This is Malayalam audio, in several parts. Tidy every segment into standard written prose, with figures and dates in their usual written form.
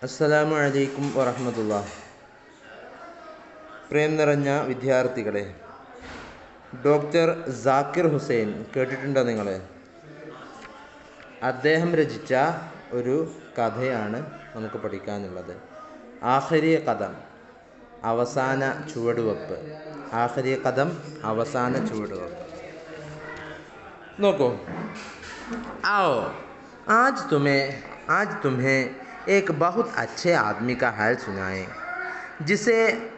അസ്സലാമു അലൈക്കും വറഹ്മത്തുള്ളാഹി. പ്രേം നിറഞ്ഞ വിദ്യാർത്ഥികളെ, ഡോക്ടർ സാക്കിർ ഹുസൈൻ കേട്ടിട്ടുണ്ടോ നിങ്ങൾ? അദ്ദേഹം രചിച്ച ഒരു കഥയാണ് നമുക്ക് പഠിക്കാനുള്ളത്. ആഖിരി ഖദം, അവസാന ചുവടുവെപ്പ്. ആഖിരി ഖദം, അവസാന ചുവടുവെപ്പ്. നോക്കൂ. आओ आज तुम्हें एक बहुत अच्छे आदमी का हाल सुनाएं, जिसे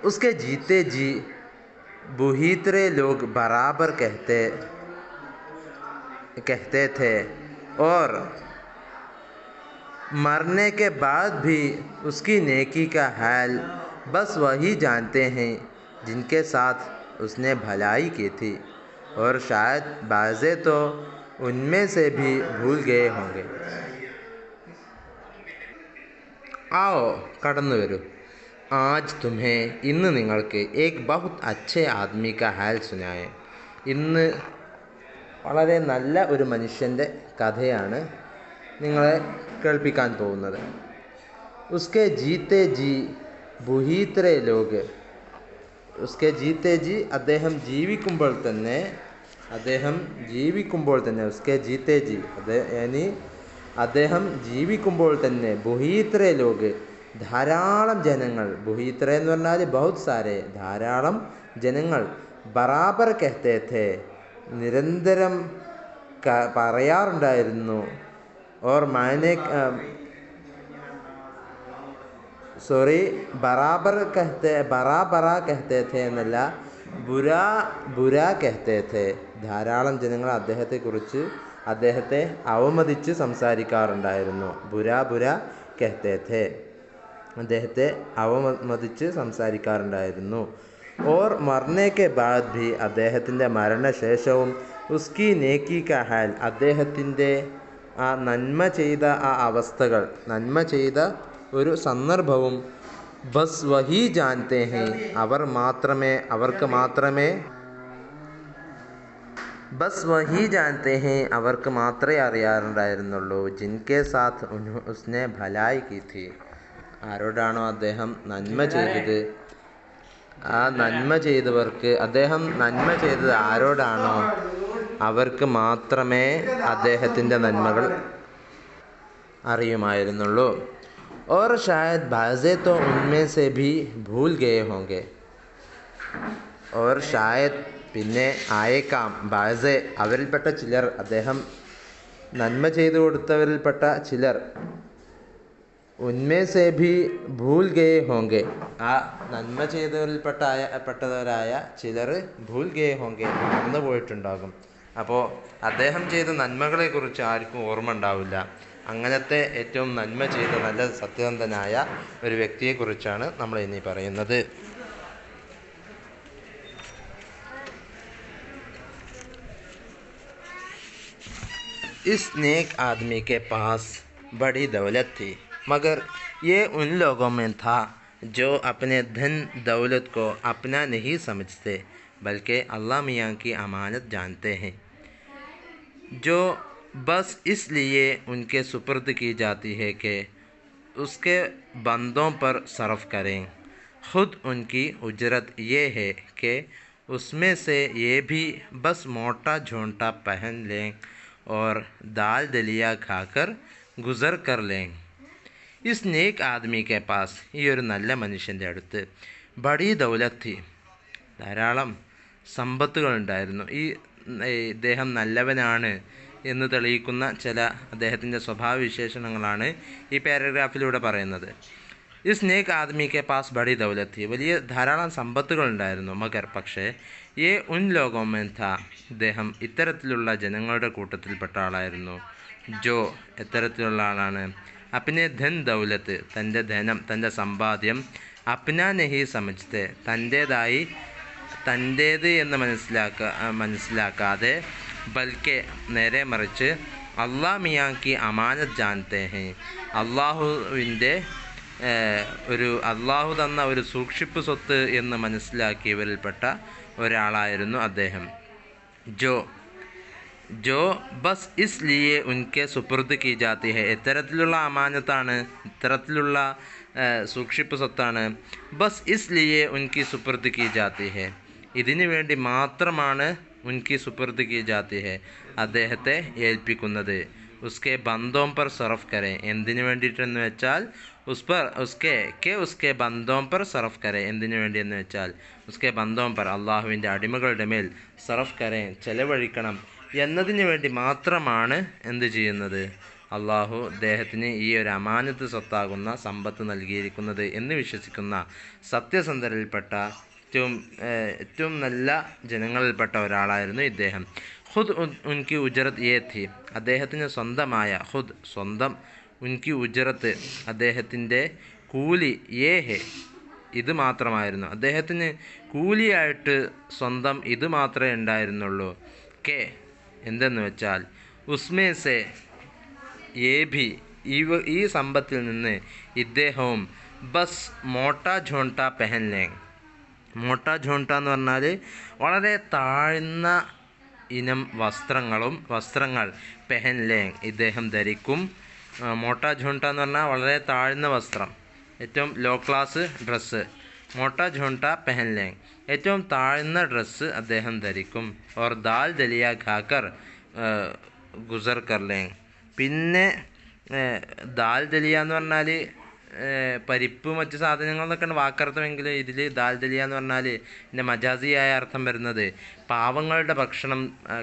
उसके जीते जी बुहीतरे लोग बराबर कहते थे और मरने के बाद भी उसकी नेकी का हाल बस वही जानते हैं जिनके साथ उसने भलाई की थी, और शायद बाज़े तो उनमें से भी भूल गए होंगे. आओ, കടന്നു വരൂ. ആജ് തുമ്ഹേ, ഇന്ന് നിങ്ങൾക്ക് ഏക് ബഹുത് അച്ഛേ ആദ്മി കാ ഹാൽ സുനായേ, ഇന്ന് വളരെ നല്ല ഒരു മനുഷ്യൻ്റെ കഥയാണ് നിങ്ങളെ കേൾപ്പിക്കാൻ പോകുന്നത്. ഉസ്കെ ജീത്തെ ജി ബുഹീത്രേ ലോഗ്, ഉസ്കെ ജീത്തെ ജി, അദ്ദേഹം ജീവിക്കുമ്പോൾ തന്നെ ഉസ്കെ ജീത്തെ ജി, അദ്ദേഹം ജീവിക്കുമ്പോൾ തന്നെ ബുഹീത്രേ ലോഗ്, ധാരാളം ജനങ്ങൾ, ബുഹീത്ര എന്ന് പറഞ്ഞാൽ ബഹുത് സാരെ, ധാരാളം ജനങ്ങൾ, ബറാബർ കഹ്തേ ഥേ, നിരന്തരം പറയാറുണ്ടായിരുന്നു, ഓർ മാനെ ബറാബറാ കഹ്തേ ഥേ എന്നല്ല, ബുരാ കഹ്തേ ഥേ, ധാരാളം ജനങ്ങൾ അദ്ദേഹത്തെ അവമതിച്ച് സംസാരിക്കാറുണ്ടായിരുന്നു. ബുരാ കഹ്തേ ഥേ, അദ്ദേഹത്തെ അവമതിച്ച് സംസാരിക്കാറുണ്ടായിരുന്നു. ഓർ മർനെ കെ ബാദ് ഭി, അദ്ദേഹത്തിൻ്റെ മരണശേഷവും ഉസ്കി നേക്കി കാ ഹാൽ, അദ്ദേഹത്തിൻ്റെ ആ നന്മ ചെയ്ത ആ അവസ്ഥകൾ, നന്മ ചെയ്ത ഒരു സന്ദർഭവും ബസ് വഹി ജാൻതേ ഹേ, അവർക്ക് മാത്രമേ അറിയാറുണ്ടായിരുന്നുള്ളൂ. ജിൻകെ സാത്ത് ഉസ്നെ ഭലായി കി ഥി, ആരോടാണോ അദ്ദേഹം നന്മ ചെയ്തത്, ആ നന്മ ചെയ്തത് ആരോടാണോ അവർക്ക് മാത്രമേ അദ്ദേഹത്തിൻ്റെ നന്മകൾ അറിയുമായിരുന്നുള്ളൂ. ഓർ ഷായദ് ബാസേ തോ ഉൻമേ say Bhi Phool Gaye ഹോംഗെ, or ഷായദ്, പിന്നെ ആയേക്കാം, ബാസേ, അവരിൽപ്പെട്ട ചിലർ, അദ്ദേഹം നന്മ ചെയ്തു കൊടുത്തവരിൽപ്പെട്ട ചിലർ, ഉൻമേ സേ ഭി ഭൂൽ ഗയേ ഹോംഗെ, ആ നന്മ ചെയ്തവരിൽപ്പെട്ടവരായ ചിലർ ഭൂൽ ഗയേ ഹോംഗെ, മറന്നു പോയിട്ടുണ്ടാകും. അപ്പോൾ അദ്ദേഹം ചെയ്ത നന്മകളെക്കുറിച്ച് ആർക്കും ഓർമ്മ ഉണ്ടാവില്ല. അങ്ങനത്തെ ഏറ്റവും നന്മ ചെയ്ത നല്ല സത്യസന്ധനായ ഒരു വ്യക്തിയെക്കുറിച്ചാണ് നമ്മൾ ഇനി പറയുന്നത്. इस नेक आदमी के पास बड़ी दौलत थी, मगर ये उन लोगों में था जो अपने धन दौलत को अपना नहीं समझते, बल्कि अल्लाह मियाँ की अमानत जानते हैं, जो बस इसलिए उनके सुपुर्द की जाती है कि उसके बंदों पर सर्फ करें. खुद उनकी उजरत ये है कि उसमें से ये भी बस मोटा झोंटा पहन लें और दाल दलिया खाकर गुज़र कर लें. इस नेक आदमी के पास, ഈ ഒരു നല്ല മനുഷ്യൻ്റെ അടുത്ത്, ബഡി ദൗലത്ത് ഥി, ധാരാളം സമ്പത്തുകളുണ്ടായിരുന്നു. ഇദ്ദേഹം നല്ലവനാണ് എന്ന് തെളിയിക്കുന്ന ചില അദ്ദേഹത്തിൻ്റെ സ്വഭാവവിശേഷണങ്ങളാണ് ഈ പാരഗ്രാഫിലൂടെ പറയുന്നത്. ഇസ് നേക് ആദ്മി കെ പാസ് ബഡി ദൗലത്ത് ഥി, വലിയ ധാരാളം സമ്പത്തുകളുണ്ടായിരുന്നു. മഗർ, പക്ഷേ, യേ ഉൻ ലോഗോ മേ ഥാ, ഇദ്ദേഹം ഇത്തരത്തിലുള്ള ജനങ്ങളുടെ കൂട്ടത്തിൽപ്പെട്ട ആളായിരുന്നു. ജോ, എത്തരത്തിലുള്ള ആളാണ്, അപ്നെ ധൻ ദൗലത്ത്, തൻ്റെ ധനം, തൻ്റെ സമ്പാദ്യം, അപ്നാ നഹി സമജ്തെ, തൻ്റേത് എന്ന് മനസ്സിലാക്കാതെ, ബൽക്കെ, നേരെ മറിച്ച്, അള്ളാഹ് മിയാക്കി അമാനത്ത് ജാൻതേ ഹേ, അള്ളാഹു തന്ന ഒരു സൂക്ഷിപ്പ് സ്വത്ത് എന്ന് മനസ്സിലാക്കിയവരിൽപ്പെട്ട ഒരാളായിരുന്നു അദ്ദേഹം. ജോ ബസ് ഇസ്ലിയെ ഉൻകെ സുപുർദ് കി ജാത്തി ഹെ, എത്തരത്തിലുള്ള അമാനത്താണ് ഇത്തരത്തിലുള്ള സൂക്ഷിപ്പ് സ്വത്താണ്. ബസ് ഇസ്ലിയെ ഉൻകി സുപർദ് കി ജാതി ഹെ, ഇതിനു വേണ്ടി മാത്രമാണ് ഉൻകി സുപർദ് കി ജാതി ഹെ, അദ്ദേഹത്തെ ഏൽപ്പിക്കുന്നത്. ഉസ്കെ ബന്ദോം പർ സർഫ് കരെ, എന്തിനു വേണ്ടിയിട്ടെന്ന് വെച്ചാൽ ഉസ്കെ ബന്ദോം പർ സർഫ് കരെ, എന്തിനു വേണ്ടിയെന്ന് വെച്ചാൽ ഉസ്കെ ബന്ദോം പർ, അള്ളാഹുവിൻ്റെ അടിമകളുടെ മേൽ സർഫ് കരെ, ചെലവഴിക്കണം എന്നതിന് വേണ്ടി മാത്രമാണ് എന്ത് ചെയ്യുന്നത്, അള്ളാഹു അദ്ദേഹത്തിന് ഈ ഒരു അമാനത്ത് സ്വത്താകുന്ന സമ്പത്ത് നൽകിയിരിക്കുന്നത് എന്ന് വിശ്വസിക്കുന്ന സത്യസന്ധരിൽപ്പെട്ട ഏറ്റവും നല്ല ജനങ്ങളിൽപ്പെട്ട ഒരാളായിരുന്നു ഇദ്ദേഹം. ഖുദ് ഉൻകി ഉജറത്ത് യേ ഥി, അദ്ദേഹത്തിന് സ്വന്തമായ ഖുദ് സ്വന്തം, ഉൻകി ഉജറത്ത് അദ്ദേഹത്തിൻ്റെ കൂലി, യേ ഹെ ഇത് മാത്രമായിരുന്നു, അദ്ദേഹത്തിന് കൂലിയായിട്ട് സ്വന്തം ഇത് മാത്രമേ ഉണ്ടായിരുന്നുള്ളൂ. കെ എന്തെന്ന് വെച്ചാൽ ഉസ്മേസെ ഏ ഭി, ഈ സമ്പത്തിൽ നിന്ന് ഇദ്ദേഹവും ബസ് മോട്ടാ ഝോണ്ട പെഹൻ ലേങ്, മോട്ടാ ഝോണ്ട എന്ന് പറഞ്ഞാൽ വളരെ താഴ്ന്ന ഇനം വസ്ത്രങ്ങൾ പെഹൻ ലേങ് ഇദ്ദേഹം ധരിക്കും. മോട്ടാ ഝോണ്ട എന്ന് പറഞ്ഞാൽ വളരെ താഴ്ന്ന വസ്ത്രം, ഏറ്റവും ലോ ക്ലാസ് ഡ്രസ്സ്. മോട്ടാ ഝോണ്ട പെഹൻ ലേങ്, ഏറ്റവും താഴ്ന്ന ഡ്രസ്സ് അദ്ദേഹം ധരിക്കും. ഓർ ദാൽ ദലിയ ഖാക്കർ ഗുസർ കർ ലേങ്, പിന്നെ ദാൽ ദലിയ എന്ന് പറഞ്ഞാൽ പരിപ്പ് മറ്റ് സാധനങ്ങൾ എന്നൊക്കെയാണ് വാക്കർത്ഥമെങ്കിൽ ഇതിൽ ദാൽ ദലിയ എന്ന് പറഞ്ഞാൽ ഇതിൻ്റെ മജാസിയായ അർത്ഥം വരുന്നത് പാവങ്ങളുടെ ഭക്ഷണം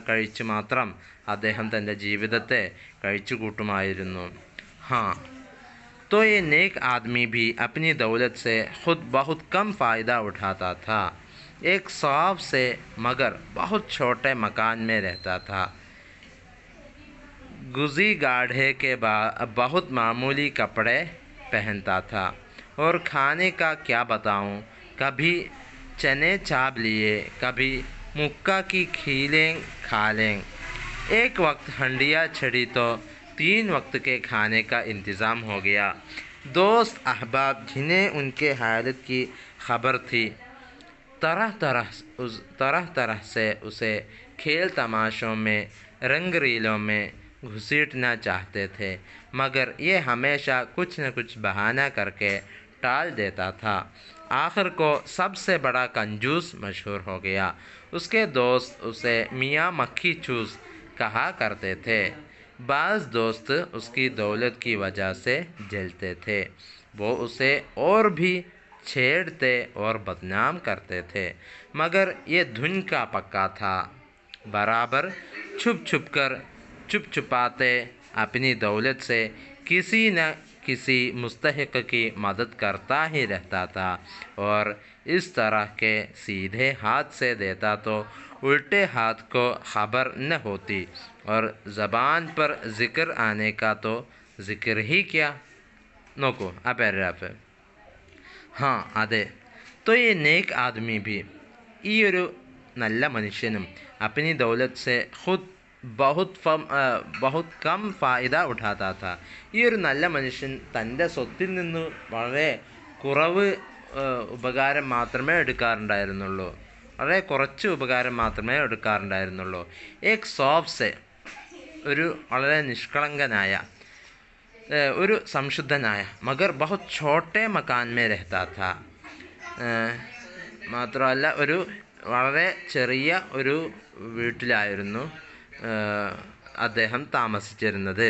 കഴിച്ച് മാത്രം അദ്ദേഹം തൻ്റെ ജീവിതത്തെ കഴിച്ചു കൂട്ടുമായിരുന്നു. ഹാ तो ये नेक आदमी भी अपनी दौलत से खुद बहुत कम फ़ायदा उठाता था. एक साफ से मगर बहुत छोटे मकान में रहता था. गुजी गाढ़े के बहुत मामूली कपड़े पहनता था और खाने का क्या बताऊं, कभी चने चाप लिए, कभी मुक्का की खीलें खा लें. एक वक्त हंडिया छड़ी तो 3 वक्त के खाने का इंतज़ाम हो गया. दोस्त अहबाब जिन्हें उनके हालत की खबर थी तरह तरह से उसे खेल तमाशों में, रंग रीलों में घुसीटना चाहते थे, मगर ये हमेशा कुछ न कुछ बहाना करके टाल देता था. आखिर को सबसे बड़ा कंजूस मशहूर हो गया. उसके दोस्त उसे मियाँ मक्खी चूस कहा करते थे. बाज़ दोस्त उसकी दौलत की वजह से जलते थे, वो उसे और भी छेड़ते और बदनाम करते थे, मगर ये धुन का पक्का था. बराबर छुप छुपाते अपनी दौलत से किसी न किसी मुस्तहिक की मदद करता ही रहता था, और इस तरह के सीधे हाथ से देता तो उल्टे हाथ को खबर न होती, और ज़बान पर ज़िक्र आने का तो ज़िक्र ही क्या. നോക്കൂ ആ പാരഗ്രാഫ്. ഹാ അതെ. तो ये नेक आदमी भी, ഈ ഒരു നല്ല മനുഷ്യനും अपनी दौलत से खुद बहुत कम फ़ायदा उठाता था. ഈ ഒരു നല്ല മനുഷ്യൻ തൻ്റെ സ്വത്തിൽ നിന്ന് വളരെ കുറവ് ഉപകാരം മാത്രമേ എടുക്കാറുണ്ടായിരുന്നുള്ളൂ, വളരെ കുറച്ച് ഉപകാരം മാത്രമേ എടുക്കാറുണ്ടായിരുന്നുള്ളൂ. ഏക് സോഫ് സെ, ഒരു വളരെ നിഷ്കളങ്കനായ, ഒരു സംശുദ്ധനായ, മഗർ ബഹുത് ഛോട്ടെ മകാൻ മേ രഹ്താ ഥാ, മാത്രമല്ല ഒരു വളരെ ചെറിയ ഒരു വീട്ടിലായിരുന്നു അദ്ദേഹം താമസിച്ചിരുന്നത്.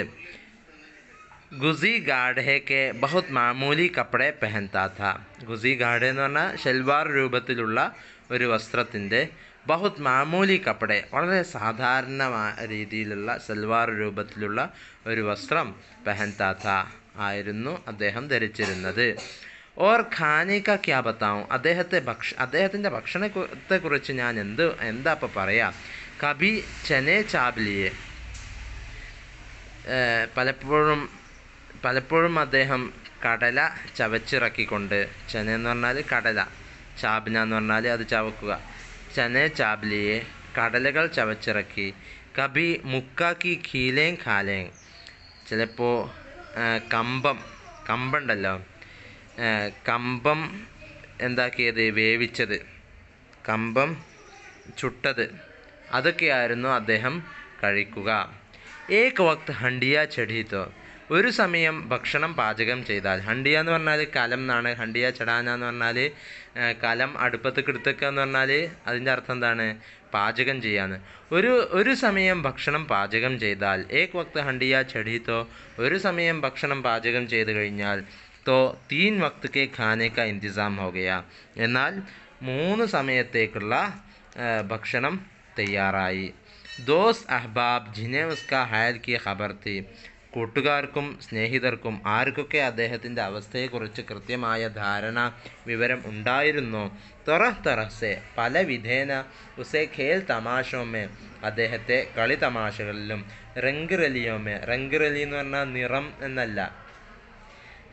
ഗുസി ഗാഢെ കെ ബഹുത് മാമൂലി കപ്പടെ പെഹൻതാ ഥാ. ഗുസി ഗാഢെ എന്ന് പറഞ്ഞാൽ ഷൽവാർ രൂപത്തിലുള്ള ഒരു വസ്ത്രത്തിൻ്റെ ബഹുത് മാമൂലി കപ്പടെ, വളരെ സാധാരണ രീതിയിലുള്ള സൽവാർ രൂപത്തിലുള്ള ഒരു വസ്ത്രം പെഹൻതാ ഥാ ആയിരുന്നു അദ്ദേഹം ധരിച്ചിരുന്നത്. ഓർ ഖാനെ കാ ക്യാ ബത്താവും, അദ്ദേഹത്തിൻ്റെ ഭക്ഷണത്തെക്കുറിച്ച് ഞാൻ എന്താ ഇപ്പോൾ പറയാം. കബി ചനെ ചാബ്ലിയെ, പലപ്പോഴും അദ്ദേഹം കടല ചവച്ചിറക്കിക്കൊണ്ട്, ചന എന്ന് പറഞ്ഞാൽ കടല, ചാബ്ന എന്ന് പറഞ്ഞാൽ അത് ചവക്കുക, ചനെ ചാബ്ലിയെ കടലകൾ ചവച്ചിറക്കി. കബി മുക്കാക്കി ഖീലേം ഖാലേം, ചിലപ്പോൾ കമ്പുണ്ടല്ലോ, കമ്പം എന്താക്കിയത്, വേവിച്ചത്, കമ്പം ചുട്ടത്, അതൊക്കെയായിരുന്നു അദ്ദേഹം കഴിക്കുക. ഏക് വക്ത് ഹണ്ടിയ ചढ़ी तो, ഒരു സമയം ഭക്ഷണം പാചകം ചെയ്താൽ, ഹണ്ടിയ എന്ന് പറഞ്ഞാൽ കലം എന്നാണ്. ഹണ്ടിയ ചടാന എന്ന് പറഞ്ഞാൽ കലം അടുപ്പത്ത് കിടത്തുക എന്ന് പറഞ്ഞാൽ അതിൻ്റെ അർത്ഥം എന്താണ്? പാചകം ചെയ്യാന്ന്. ഒരു സമയം ഭക്ഷണം പാചകം ചെയ്താൽ, ഏക് വക്ത് ഹണ്ടിയ ചടി തോ, ഒരു സമയം ഭക്ഷണം പാചകം ചെയ്ത് കഴിഞ്ഞാൽ, തോ 3 വക്ത് കെ ഖാനെ കാ ഇന്തിസാം ഹോ ഗയാ, എന്നാൽ 3 സമയത്തേക്കുള്ള ഭക്ഷണം തയ്യാറായി. ദോസ് അഹ്ബാബ് ജിനെ ഉസ്കാ ഹാൽ കി ഖബർ തി, കൂട്ടുകാർക്കും സ്നേഹിതർക്കും ആർക്കൊക്കെ അദ്ദേഹത്തിൻ്റെ അവസ്ഥയെക്കുറിച്ച് കൃത്യമായ വിവരം ഉണ്ടായിരുന്നോ, തൊറഹ് തറഹ്സെ പല വിധേന ഉസേ ഖേൽ തമാശോമേ അദ്ദേഹത്തെ കളി തമാശകളിലും, റംഗ് റലിയോമേ, റംഗ് റലി എന്ന് പറഞ്ഞാൽ നിറം എന്നല്ല,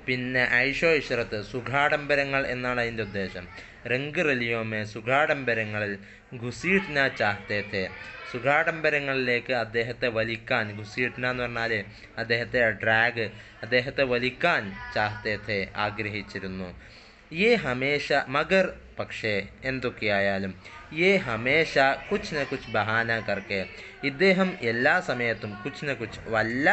പിന്നെ ഐഷോ ഇഷ്റത്ത് സുഖാഡംബരങ്ങൾ എന്നാണ് അതിൻ്റെ ഉദ്ദേശം. റംഗ് റലിയോമേ സുഖാഡംബരങ്ങളിൽ, ഘുസീട്ന ചാഹ്തേ, സുഖാഡംബരങ്ങളിലേക്ക് അദ്ദേഹത്തെ വലിക്കാൻ, ഘുസീട്ന എന്ന് പറഞ്ഞാൽ അദ്ദേഹത്തെ വലിക്കാൻ ചാഹ്തേ ആഗ്രഹിച്ചിരുന്നു. യേ ഹമേഷ മഗർ പക്ഷേ എന്തൊക്കെയായാലും, യേ ഹമേഷ കുച്ച് ന കുച്ച് ബഹാന കർക്കെ, ഇദ്ദേഹം എല്ലാ സമയത്തും കുച്ച് ന കുച്ച് വല്ല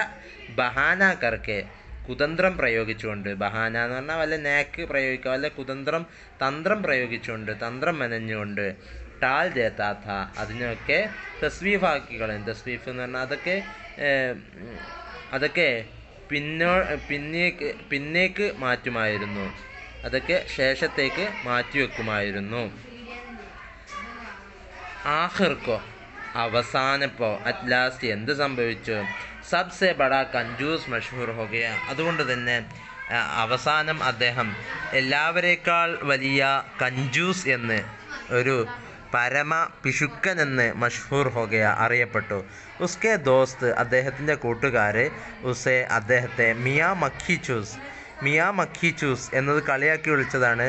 ബഹാന കർക്കെ കുതന്ത്രം പ്രയോഗിച്ചുകൊണ്ട്, ബഹാന എന്ന് പറഞ്ഞാൽ വല്ല നാക്ക് പ്രയോഗിക്കുക, വല്ല തന്ത്രം പ്രയോഗിച്ചുകൊണ്ട്, തന്ത്രം മെനഞ്ഞുകൊണ്ട്, ടാൽ ദേത്താത്ത അതിനൊക്കെ തസ്വീഫാക്കികളും, തസ്വീഫ് എന്ന് പറഞ്ഞാൽ അതൊക്കെ പിന്നേക്ക് മാറ്റുമായിരുന്നു, അതൊക്കെ ശേഷത്തേക്ക് മാറ്റിവെക്കുമായിരുന്നു. ആഖിർക്കോ അവസാനപ്പോ അറ്റ് ലാസ്റ്റ് എന്ത് സംഭവിച്ചു? സബ്സെ ബഡാ കഞ്ചൂസ് മഷ്ഹൂർ ഹോ ഗയ, അതുകൊണ്ട് തന്നെ അവസാനം അദ്ദേഹം എല്ലാവരേക്കാൾ വലിയ കഞ്ചൂസ് എന്ന്, ഒരു പരമ പിശുക്കൻ എന്ന് മഷ്ഹൂർ ഹോ ഗയ അറിയപ്പെട്ടു. ഉസ്കെ ദോസ്ത് അദ്ദേഹത്തിൻ്റെ കൂട്ടുകാർ ഉസെ അദ്ദേഹത്തെ മിയാ മക്കി ചൂസ് എന്നത് കളിയാക്കി വിളിച്ചതാണ്.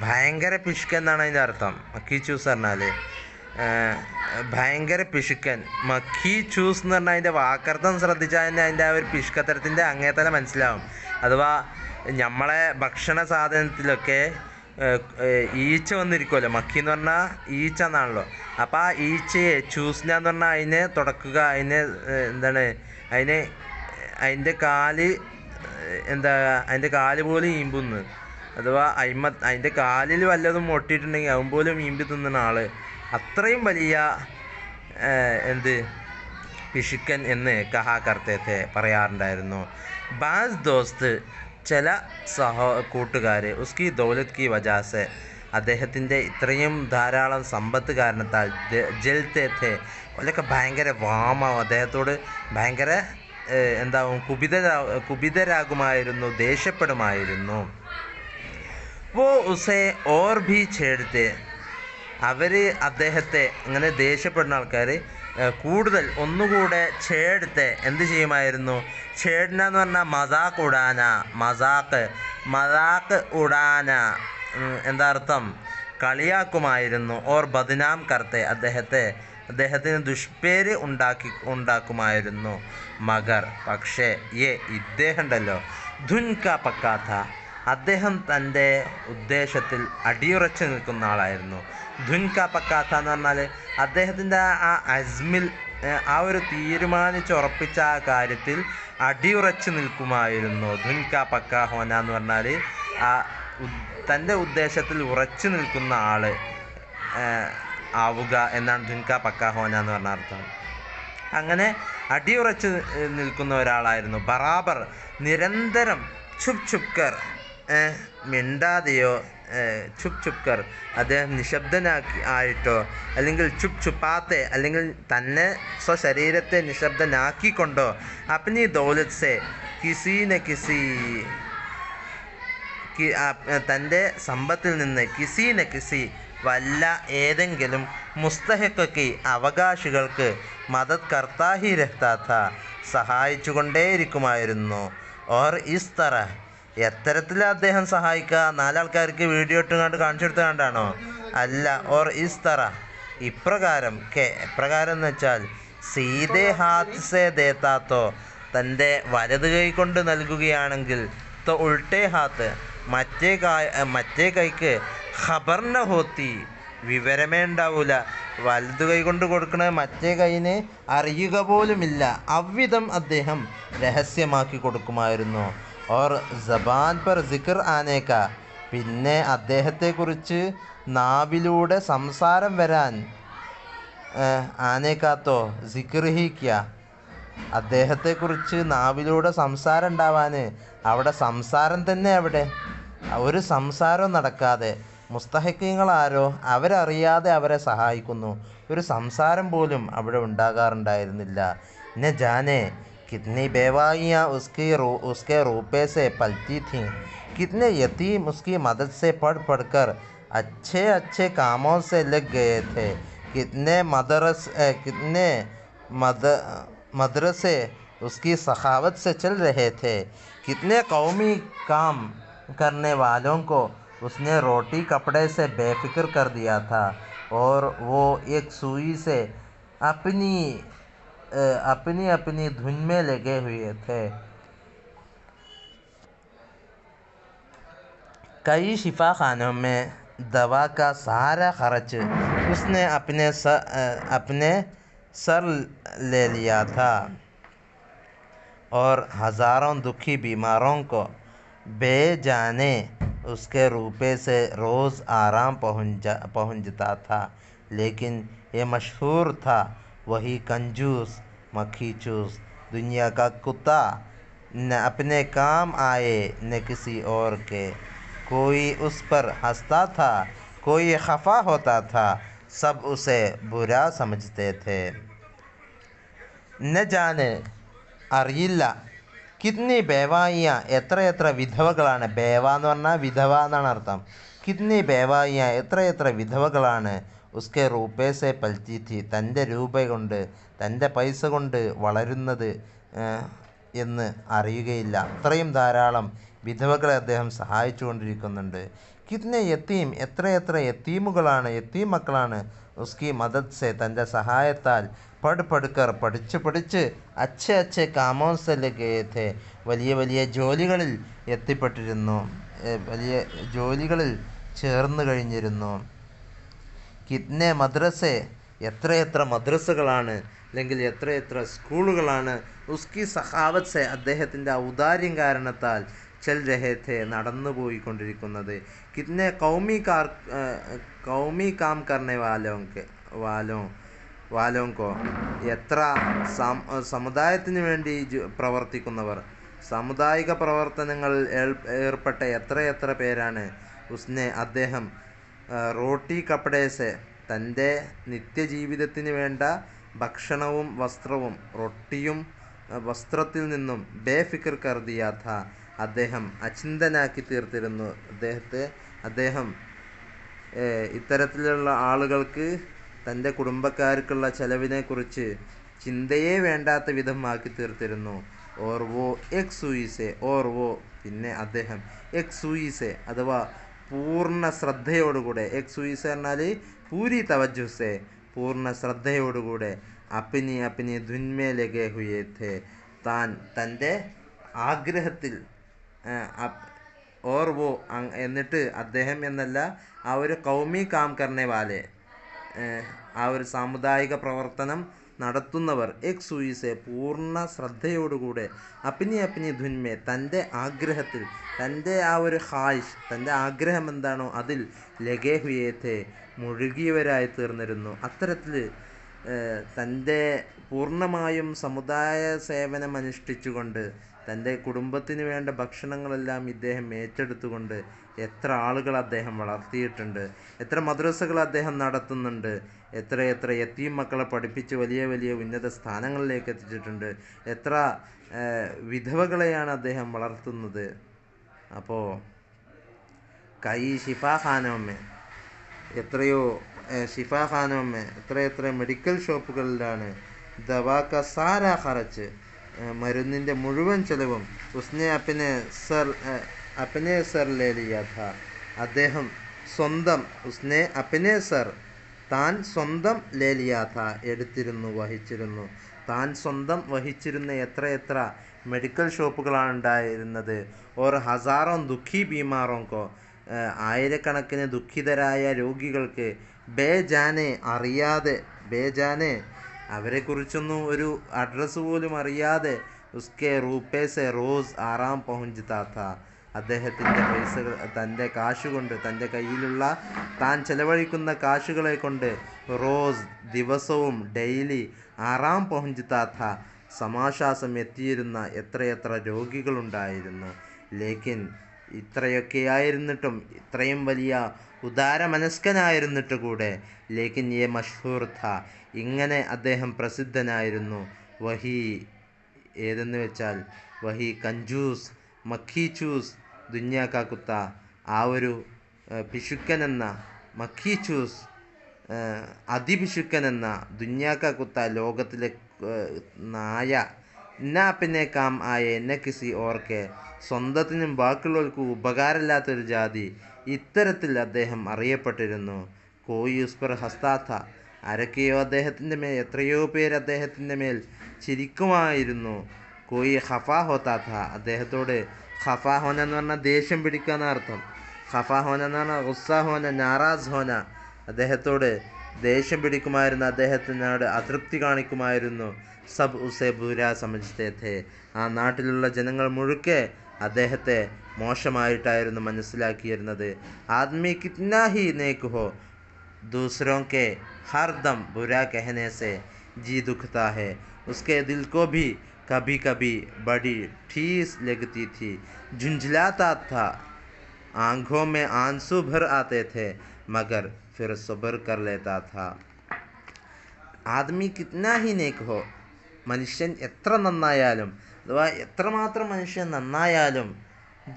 ഭയങ്കര പിശുക്കൻ എന്നാണ് അതിൻ്റെ അർത്ഥം. മക്കി ചൂസ് പറഞ്ഞാൽ ഭയങ്കര പിശുക്കൻ. മക്കി ചൂസ് എന്ന് പറഞ്ഞാൽ അതിൻ്റെ വാക്കർത്ഥം ശ്രദ്ധിച്ചാൽ തന്നെ അതിൻ്റെ ആ ഒരു പിശുക്കത്തരത്തിൻ്റെ അങ്ങേത്തല മനസ്സിലാവും. അഥവാ നമ്മളെ ഭക്ഷണ സാധനത്തിലൊക്കെ ഈച്ച വന്നിരിക്കുമല്ലോ, മക്കി എന്ന് പറഞ്ഞാൽ ഈച്ച എന്നാണല്ലോ. അപ്പോൾ ആ ഈച്ചയെ ചൂസ്ന എന്ന് പറഞ്ഞാൽ അതിനെ തുടക്കുക, അതിൻ്റെ കാല് പോലും ഈമ്പുന്നു. അഥവാ അതിൻ്റെ കാലിൽ വല്ലതും ഒട്ടിയിട്ടുണ്ടെങ്കിൽ അവൻ പോലും ഈമ്പി തിന്നുന്ന ആള്, അത്രയും വലിയ പിശുക്കൻ എന്ന് കഹാ കർത്തേത്തെ പറയാറുണ്ടായിരുന്നു. ബാസ് ദോസ്ത് ചില കൂട്ടുകാർ ഉസ്കി ദൗലത് കി വജാസെ അദ്ദേഹത്തിൻ്റെ ഇത്രയും ധാരാളം സമ്പത്ത് കാരണത്താൽ ജൽത്തേത്തെ അവരൊക്കെ ഭയങ്കര വാമാവും, അദ്ദേഹത്തോട് ഭയങ്കര കുപിതരാകുമായിരുന്നു, ദേഷ്യപ്പെടുമായിരുന്നു. വോ ഉസേ ഓർ ഭി ഛേഡത്തെ, അവർ അദ്ദേഹത്തെ ഇങ്ങനെ ദേഷ്യപ്പെടുന്ന ആൾക്കാർ കൂടുതൽ ഒന്നുകൂടെ ഛേഡത്തെ എന്ത് ചെയ്യുമായിരുന്നു? ഛേഡന എന്ന് പറഞ്ഞാൽ മസാക്ക് ഉടാന എന്താ അർത്ഥം? കളിയാക്കുമായിരുന്നു. ഓർ ബദ്നാം കർത്തെ അദ്ദേഹത്തിന് ദുഷ്പേര് ഉണ്ടാക്കുമായിരുന്നു. മഗർ പക്ഷേ ഇദ്ദേഹം ഉണ്ടല്ലോ, ധുൻക പക്കാത്ത അദ്ദേഹം തൻ്റെ ഉദ്ദേശത്തിൽ അടിയുറച്ച് നിൽക്കുന്ന ആളായിരുന്നു. ധുൻക പക്കാത്ത എന്ന് പറഞ്ഞാൽ അദ്ദേഹത്തിൻ്റെ ആ അസ്മിൽ, ആ ഒരു തീരുമാനിച്ചുറപ്പിച്ച ആ കാര്യത്തിൽ അടിയുറച്ച് നിൽക്കുമായിരുന്നു. ധുൻക പക്ക ഹോന എന്ന് പറഞ്ഞാൽ തൻ്റെ ഉദ്ദേശത്തിൽ ഉറച്ചു നിൽക്കുന്ന ആൾ ആവുക എന്നാണ് ധുൻക പക്ക ഹോന എന്ന് പറഞ്ഞ അർത്ഥം. അങ്ങനെ അടിയുറച്ച് നിൽക്കുന്ന ഒരാളായിരുന്നു. ബറാബർ നിരന്തരം ചുപ്കർ മിണ്ടാതെയോ, ചുപ്കർ അദ്ദേഹം ആയിട്ടോ അല്ലെങ്കിൽ ചുപ്പാത്തെ അല്ലെങ്കിൽ തന്നെ സ്വശരീരത്തെ നിശബ്ദനാക്കിക്കൊണ്ടോ അപ്നി ദൗലത് സെ തൻ്റെ സമ്പത്തിൽ നിന്ന് കിസി വല്ല ഏതെങ്കിലും മുസ്തഹക്കി അവകാശികൾക്ക് മദത് കർത്താഹി രഹ്താത്ത സഹായിച്ചുകൊണ്ടേയിരിക്കുമായിരുന്നു. ഓർ ഇസ് തറ എത്തരത്തിൽ അദ്ദേഹം സഹായിക്കുക? നാലാൾക്കാർക്ക് വീഡിയോ ഇട്ടുകൊണ്ട് കാണിച്ചു കൊടുത്ത് കണ്ടാണോ? അല്ല. ഓർ ഇസ് തറ എപ്രകാരം എന്ന് വെച്ചാൽ സീതേ ഹാത്ത് സേ ദേത്താത്തോ തൻ്റെ വലത് കൈ കൊണ്ട് നൽകുകയാണെങ്കിൽ, തോ ഉൾട്ടേ ഹാത്ത് മറ്റേ കൈക്ക് ഖബർ ന ഹോത്തി വിവരമേ ഉണ്ടാവൂല, വലതു കൈ കൊണ്ട് കൊടുക്കണ മറ്റേ കൈന് അറിയുക പോലുമില്ല. അவ்விധം അദ്ദേഹം രഹസ്യമാക്കി കൊടുക്കുമായിരുന്നു. ഓർ ജബാൻ പർ സിക്ർ ആനേക്ക, പിന്നെ അദ്ദേഹത്തെക്കുറിച്ച് നാവിലൂടെ സംസാരം വരാൻ, ആനേക്കാത്തോ സിക്ർ ഹി ക്യാ, അദ്ദേഹത്തെക്കുറിച്ച് നാവിലൂടെ സംസാരം ഉണ്ടാവാൻ അവിടെ സംസാരം തന്നെ, അവിടെ ഒരു സംസാരവും നടക്കാതെ മുസ്തഹക്കീങ്ങളാരോ അവരറിയാതെ അവരെ സഹായിക്കുന്നു. ഒരു സംസാരം പോലും അവിടെ ഉണ്ടാകാറുണ്ടായിരുന്നില്ല. ന ജാനെ കിത്നി ബേവായിയാ ഉസ്കെ റൂപേ സെ പൽത്തി थी, कितने यतीम उसकी मदद से पढ़ पढ़कर अच्छे अच्छे कामों से लग गए थे, कितने मदरसे उसकी सखावत से चल रहे थे, कितने कौमी काम करने वालों को उसने रोटी कपड़े से बेफिक्र कर दिया था, और वो एक सुई से अपनी अपनी धुन में लगे हुए थे. कई शिफा खानों में दवा का सारा खर्च उसने अपने सर ले लिया था, और हज़ारों दुखी बीमारों को बेजाने उसके रुपए से रोज़ आराम पहुंचता था. लेकिन ये मशहूर था वही कंजूस मक्खी चूस, दुनिया का कुत्ता, न अपने काम आए न किसी और के. कोई उस पर हंसता था, कोई खफा होता था, सब उसे बुरा समझते थे. न जाने അറിയില്ല, കിത്നി ബേവായിയ, എത്ര വിധവകളാണ്. ബേവ എന്ന് പറഞ്ഞാൽ വിധവ എന്നാണ് അർത്ഥം. കിത്നി ബേവായിയ, എത്ര വിധവകളാണ്. ഉസ്കെ റൂപേ സെ പൽത്തി थी, തൻ്റെ രൂപ കൊണ്ട്, തൻ്റെ പൈസ കൊണ്ട് വളരുന്നത് എന്ന് അറിയുകയില്ല. അത്രയും ധാരാളം വിധവകളെ അദ്ദേഹം സഹായിച്ചു കൊണ്ടിരിക്കുന്നുണ്ട്. കിത്നെ യത്തീം, എത്ര യത്തീമുകളാണ്, യത്തീം മക്കളാണ്. ഉസ്കി മദദ് സെ, തൻ്റെ സഹായത്താൽ, പഠിച്ച് അച്ഛെ കാമോൻ സെ ലഗേ थे, വലിയ ജോലികളിൽ എത്തിപ്പെട്ടിരുന്നു, വലിയ ജോലികളിൽ ചേർന്ന് കഴിഞ്ഞിരുന്നു. കിത്നെ മദ്രസെ, എത്ര മദ്രസകളാണ്, അല്ലെങ്കിൽ എത്ര സ്കൂളുകളാണ്. ഉസ്കി സഖാവത്ത് സെ, അദ്ദേഹത്തിൻ്റെ ഔദാര്യം കാരണത്താൽ, ചൽ രഹേ थे, നടന്നു പോയിക്കൊണ്ടിരിക്കുന്നത്. കിത്നെ കൗമി കാം കർണെ വാലോങ്കോ, എത്ര സമുദായത്തിന് വേണ്ടി പ്രവർത്തിക്കുന്നവർ, സാമുദായിക പ്രവർത്തനങ്ങളിൽ ഏർപ്പെട്ട എത്ര പേരാണ്. ഉസ്നെ, അദ്ദേഹം, റോട്ടി കപ്പടേസെ, തൻ്റെ നിത്യജീവിതത്തിന് വേണ്ട ഭക്ഷണവും വസ്ത്രവും, റൊട്ടിയും വസ്ത്രത്തിൽ നിന്നും, ബേഫിക്കർ കർദിയാഥ, അദ്ദേഹം അചിന്തനാക്കി തീർത്തിരുന്നു. അദ്ദേഹം ഇത്തരത്തിലുള്ള ആളുകൾക്ക് തൻ്റെ കുടുംബക്കാർക്കുള്ള ചെലവിനെക്കുറിച്ച് ചിന്തയെ വേണ്ടാത്ത വിധം ആക്കി തീർത്തിരുന്നു. ഓർവോ എക് സൂയിസെ, ഓർവോ, പിന്നെ അദ്ദേഹം, എക് സൂയിസെ അഥവാ പൂർണ്ണ ശ്രദ്ധയോടുകൂടെ, എക് സൂയിസെ എന്നാൽ പൂരി തവജ്ജുസെ, പൂർണ്ണ ശ്രദ്ധയോടുകൂടെ, അപ്പിനി ധുൻമേ ലഗേ ഹുയേ थे, താൻ തൻ്റെ ആഗ്രഹത്തിൽ, ഓർവോ, എന്നിട്ട് അദ്ദേഹം എന്നല്ല, ആ ഒരു കൗമി കാം കർണെ വാലെ, ആ ഒരു സാമുദായിക പ്രവർത്തനം നടത്തുന്നവർ, എക് സൂയിസെ, പൂർണ്ണ ശ്രദ്ധയോടുകൂടെ, അപ്പിനി ധുൻമേ, തൻ്റെ ആഗ്രഹത്തിൽ, തൻ്റെ ആ ഒരു ഖായിഷ്, തൻ്റെ ആഗ്രഹം എന്താണോ അതിൽ, ലഗേ ഹുയേ थे, മുഴുകിയവരായി തീർന്നിരുന്നു. അത്തരത്തിൽ തൻ്റെ പൂർണ്ണമായും സമുദായ സേവനം അനുഷ്ഠിച്ചുകൊണ്ട്, തൻ്റെ കുടുംബത്തിന് വേണ്ട ഭക്ഷണങ്ങളെല്ലാം ഇദ്ദേഹം ഏറ്റെടുത്തുകൊണ്ട് എത്ര ആളുകൾ അദ്ദേഹം വളർത്തിയിട്ടുണ്ട്, എത്ര മദ്രസകൾ അദ്ദേഹം നടത്തുന്നുണ്ട്, എത്ര യത്തീം മക്കളെ പഠിപ്പിച്ച് വലിയ ഉന്നത സ്ഥാനങ്ങളിലേക്ക് എത്തിച്ചിട്ടുണ്ട്, എത്ര വിധവകളെയാണ് അദ്ദേഹം വളർത്തുന്നത്. അപ്പോൾ ഷിഫാഖാനോമ്മ, എത്രയോ ഷിഫാഖാനോമ്മ, എത്ര മെഡിക്കൽ ഷോപ്പുകളിലാണ് ദവാക്ക സാരാ ഖറച്ച്, മരുന്നിൻ്റെ മുഴുവൻ ചെലവും, ഉസ്നെ അപ്പനെ സർ ലേ ലിയാ ഥാ, അദ്ദേഹം സ്വന്തം, ഉസ്നെ അപ്പനെ സർ, താൻ സ്വന്തം, ലേ ലിയാ ഥാ, എടുത്തിരുന്നു, വഹിച്ചിരുന്നു. താൻ സ്വന്തം വഹിച്ചിരുന്ന എത്ര മെഡിക്കൽ ഷോപ്പുകളാണ് ഉണ്ടായിരുന്നത്. ഓർ ഹസാറോ ദുഃഖി ബീമാറോങ്കോ, ആയിരക്കണക്കിന് ദുഃഖിതരായ രോഗികൾക്ക് ബേജാനെ അറിയാതെ, ബേജാനെ അവരെക്കുറിച്ചൊന്നും ഒരു അഡ്രസ്സ് പോലും അറിയാതെ ഉസ്കെ റൂപേ സെ റോസ് ആറാം പहुंचता था. അദ്ദേഹത്തിൻ്റെ പൈസകൾ, തൻ്റെ കാശുകൊണ്ട്, തൻ്റെ കയ്യിലുള്ള താൻ ചെലവഴിക്കുന്ന കാശുകളെ കൊണ്ട് റോസ് ദിവസവും ഡെയിലി ആറാം പहुंचता था സമാശ്വാസം എത്തിയിരുന്ന എത്രയെത്ര രോഗികളുണ്ടായിരുന്നു. ലേക്കിൻ ഇത്രയൊക്കെയായിരുന്നിട്ടും, ഇത്രയും വലിയ ഉദാരമനസ്കനായിരുന്നിട്ട് കൂടെ, ലേക്കിൻ യെ മഷ്ഹൂർ ഥാ, ഇങ്ങനെ അദ്ദേഹം പ്രസിദ്ധനായിരുന്നു. വഹി ഏതെന്ന് വെച്ചാൽ വഹി കഞ്ചൂസ് മഖി ചൂസ് ദുനിയാ കാ കുത്ത, ആ ഒരു പിശുക്കനെന്ന, മഖി ചൂസ് അതിപിശുക്കനെന്ന, ദുനിയാ കാ കുത്ത ലോകത്തിലെ നായ, എന്നാ പിന്നെ കാം ആയ എന്നെ കിസി ഓർക്കെ, സ്വന്തത്തിനും ബാക്കിയുള്ളവർക്കും ഉപകാരമില്ലാത്തൊരു ജാതി, ഇത്തരത്തിൽ അദ്ദേഹം അറിയപ്പെട്ടിരുന്നു. കോയി ഉസ് പർ ഹസ്താ ഥ, ആരൊക്കെയോ അദ്ദേഹത്തിൻ്റെ മേൽ, എത്രയോ പേര് അദ്ദേഹത്തിൻ്റെ മേൽ ചിരിക്കുമായിരുന്നു. കോയി ഖഫാ ഹോത്താ ഥ, അദ്ദേഹത്തോട്, ഖഫാ ഹോന എന്ന് പറഞ്ഞാൽ ദേഷ്യം പിടിക്കുക എന്നർത്ഥം. ഖഫാ ഹോന എന്ന് പറഞ്ഞാൽ ഗുസ്സാ ഹോന, നാറാസ് ഹോന, അദ്ദേഹത്തോട് ദേഷ്യം പിടിക്കുമായിരുന്നു, അദ്ദേഹത്തിനോട് അതൃപ്തി കാണിക്കുമായിരുന്നു. സബ് ഉസെ ബുരാ സമജ്തേ ഥേ, ആ നാട്ടിലുള്ള ജനങ്ങൾ മുഴുക്കെ അദ്ദേഹത്തെ മോശമായിട്ടായിരുന്നു മനസ്സിലാക്കിയിരുന്നത്. ആദ്മി കിത്നാ ഹി നേക് ഹോ, दूसरों के हर दम बुरा कहने से जी दुखता है, उसके दिल को भी कभी कभी बड़ी ठेस लगती थी. झुंझलाता था, आंखों में आंसू भर आते थे, मगर फिर सब्र कर लेता था. ആദ്മി കിത്നാ ഹി നേക് ഹോ, മനുഷ്യൻ എത്ര നന്നായാലും, അഥവാ എത്രമാത്രം മനുഷ്യൻ നന്നായാലും,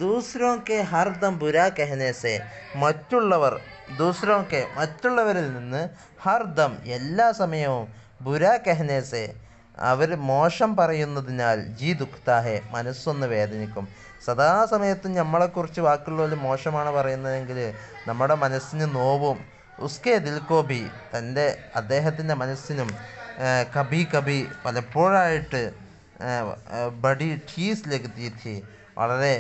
ദൂസരോക്കെ ഹർദം ബുരാ കഹനേസെ, മറ്റുള്ളവരിൽ നിന്ന്, ഹർദം എല്ലാ സമയവും, ബുരാ കഹനേസെ അവർ മോശം പറയുന്നതിനാൽ, ജി ദുഃഖത്താഹെ മനസ്സൊന്ന് വേദനിക്കും. സദാസമയത്തും നമ്മളെക്കുറിച്ച് ബാക്കിയുള്ളവർ മോശമാണ് പറയുന്നതെങ്കിൽ നമ്മുടെ മനസ്സിന് നോവും. ഉസ്കെ ദിൽക്കോബി, അദ്ദേഹത്തിൻ്റെ മനസ്സിനും കബി കബി പലപ്പോഴായിട്ട് ബഡി ഠീസ് ലഗ്തി ഥി, വളരെ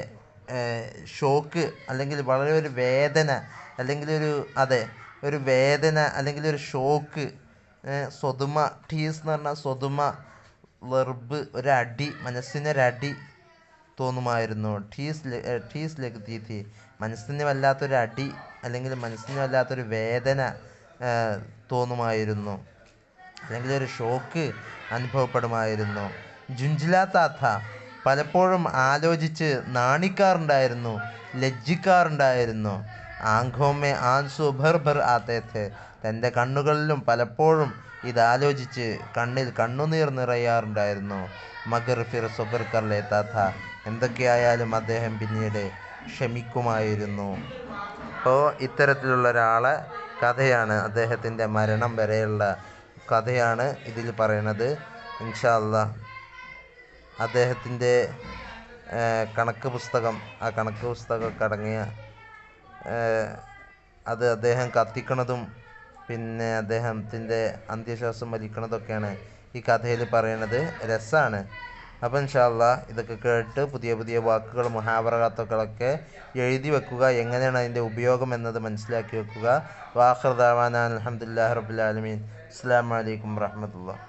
ഷോക്ക്, അല്ലെങ്കിൽ വളരെ ഒരു വേദന, അല്ലെങ്കിൽ ഒരു വേദന, അല്ലെങ്കിൽ ഒരു ഷോക്ക്, സ്വതുമ, ഠീസ് എന്ന് പറഞ്ഞാൽ സ്വതുമ, വെർബ്, ഒരടി, മനസ്സിനൊരടി തോന്നുമായിരുന്നു. ഠീസ് ലഗ്തി ഥി, മനസ്സിന് വല്ലാത്തൊരടി, അല്ലെങ്കിൽ മനസ്സിന് വല്ലാത്തൊരു വേദന തോന്നുമായിരുന്നു, അല്ലെങ്കിൽ ഒരു ഷോക്ക് അനുഭവപ്പെടുമായിരുന്നു. ജുഞ്ചിലാത്താ ഥ, പലപ്പോഴും ആലോചിച്ച് നാണിക്കാറുണ്ടായിരുന്നു, ലജ്ജിക്കാറുണ്ടായിരുന്നു. ആംഖോമേ ആൻസു ഭർ ഭർ ആത്തേ ഥേ, തൻ്റെ കണ്ണുകളിലും പലപ്പോഴും ഇതാലോചിച്ച് കണ്ണുനീർ നിറയാറുണ്ടായിരുന്നു. മഗർ ഫിർ സബർ കർ ലേത്താ ഥ, എന്തൊക്കെയായാലും അദ്ദേഹം പിന്നീട് ക്ഷമിക്കുമായിരുന്നു. അപ്പോൾ ഇത്തരത്തിലുള്ള ഒരാളെ കഥയാണ്, അദ്ദേഹത്തിൻ്റെ മരണം വരെയുള്ള കഥയാണ് ഇതിൽ പറയുന്നത്. ഇൻഷാ അല്ലാഹ് അദ്ദേഹത്തിൻ്റെ കണക്ക് പുസ്തകം, ആ കണക്ക് പുസ്തകമൊക്കെ അടങ്ങിയ അത് അദ്ദേഹം കത്തിക്കണതും പിന്നെ അദ്ദേഹത്തിൻ്റെ അന്ത്യശ്വാസം വലിക്കണതൊക്കെയാണ് ഈ കഥയിൽ പറയുന്നത്. രസമാണ്. അപ്പോൾ ഇൻഷാ അല്ലാഹ് ഇതൊക്കെ കേട്ട് പുതിയ പുതിയ വാക്കുകൾ, മുഹാവറകളൊക്കെ എഴുതി വെക്കുക, എങ്ങനെയാണ് അതിൻ്റെ ഉപയോഗം എന്നത് മനസ്സിലാക്കി വെക്കുക. വാഖിർ ദഅവാനാ അൽഹംദുലില്ലാഹി റബ്ബിൽ ആലമീൻ. അസ്സലാമു അലൈക്കും വറഹ്മത്തുള്ളാഹി.